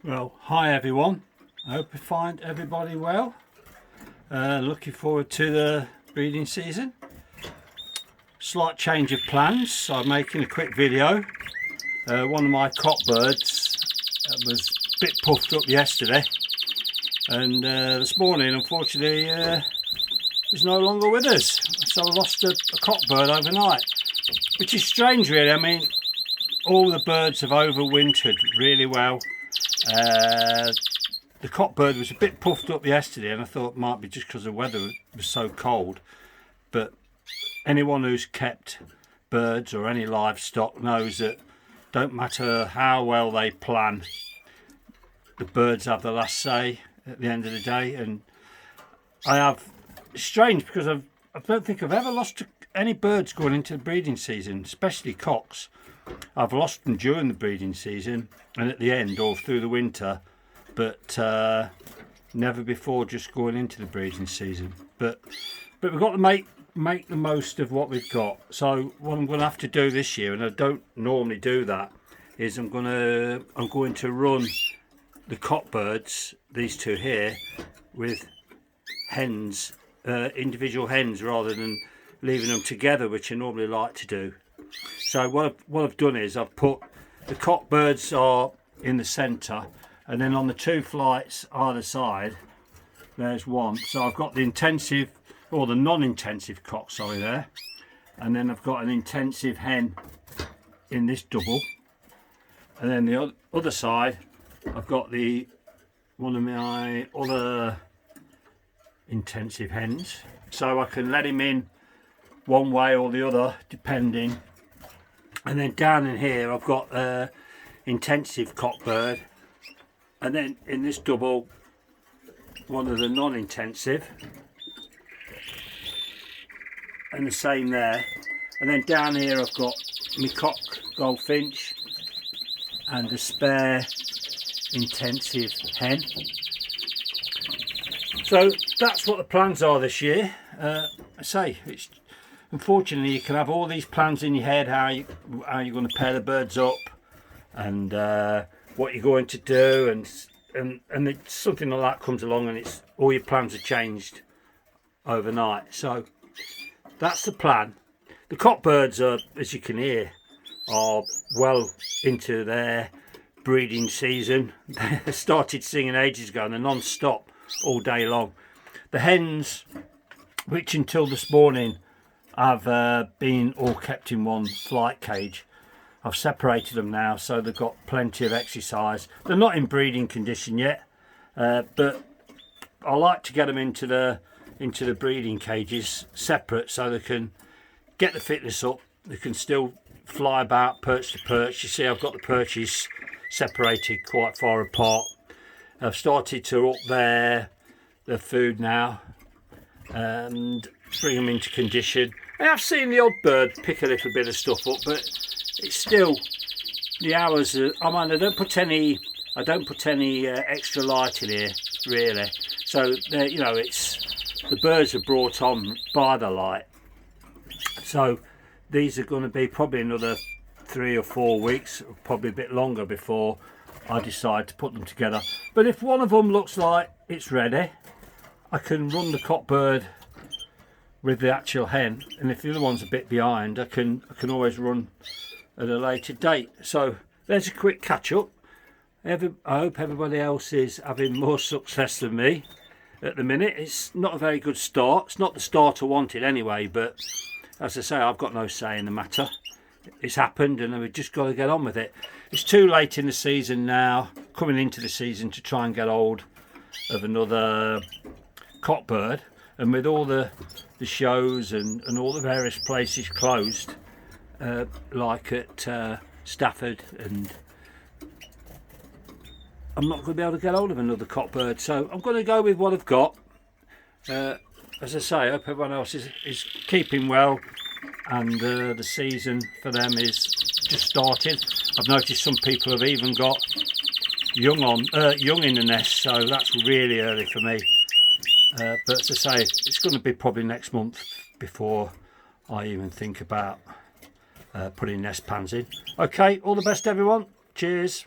Well, hi everyone. I hope you find everybody well. Looking forward to the breeding season. Slight change of plans, so I'm making a quick video. One of my cock birds was a bit puffed up yesterday, and this morning unfortunately is no longer with us. So I lost a cock bird overnight, which is strange really. I mean, all the birds have overwintered really well. The cock bird was a bit puffed up yesterday, and I thought it might be just because the weather was so cold, but anyone who's kept birds or any livestock knows that don't matter how well they plan, the birds have the last say at the end of the day. And it's strange because I don't think I've ever lost any birds going into the breeding season, especially cocks. I've lost them during the breeding season and at the end or through the winter, but never before just going into the breeding season. But we've got to make the most of what we've got. So what I'm going to have to do this year, and I don't normally do that, is I'm going to run the cock birds, these two here, with hens, individual hens, rather than leaving them together, which I normally like to do. So what I've done is I've put the cock birds are in the centre, and then on the two flights either side there's one. So I've got the intensive, or the non-intensive cock, sorry, there, and then I've got an intensive hen in this double, and then the other side I've got one of my other intensive hens, so I can let him in one way or the other depending. And then down in here I've got intensive cock bird, and then in this double one of the non-intensive, and the same there. And then down here I've got my cock goldfinch and a spare intensive hen. So that's what the plans are this year. I say, it's unfortunately you can have all these plans in your head, how you're going to pair the birds up, and what you're going to do, and it's something like that comes along and it's all your plans are changed overnight. So that's the plan. The cock birds are, as you can hear, are well into their breeding season. They started singing ages ago and they're non-stop all day long. The hens, which until this morning I've been all kept in one flight cage, I've separated them now, so they've got plenty of exercise. They're not in breeding condition yet, but I like to get them into the breeding cages separate, so they can get the fitness up. They can still fly about perch to perch. You see, I've got the perches separated quite far apart. I've started to up their food now and bring them into condition. I have seen the odd bird pick a little bit of stuff up, but it's still the hours. I mean, I don't put any extra light in here really. So you know, it's the birds are brought on by the light. So these are going to be probably another 3 or 4 weeks, probably a bit longer, before I decide to put them together. But if one of them looks like it's ready, I can run the cock bird with the actual hen, and if the other one's a bit behind, I can always run at a later date. So there's a quick catch up. I hope everybody else is having more success than me at the minute. It's not a very good start. It's not the start I wanted anyway, but as I say, I've got no say in the matter. It's happened and we've just got to get on with it. It's too late in the season now, coming into the season, to try and get hold of another cock bird, and with all the shows and all the various places closed, like at Stafford, and I'm not going to be able to get hold of another cock bird, so I'm going to go with what I've got. As I say, I hope everyone else is keeping well, and the season for them is just started. I've noticed some people have even got young in the nest, so that's really early for me. But as I say, it's going to be probably next month before I even think about putting nest pans in. Okay, all the best everyone. Cheers.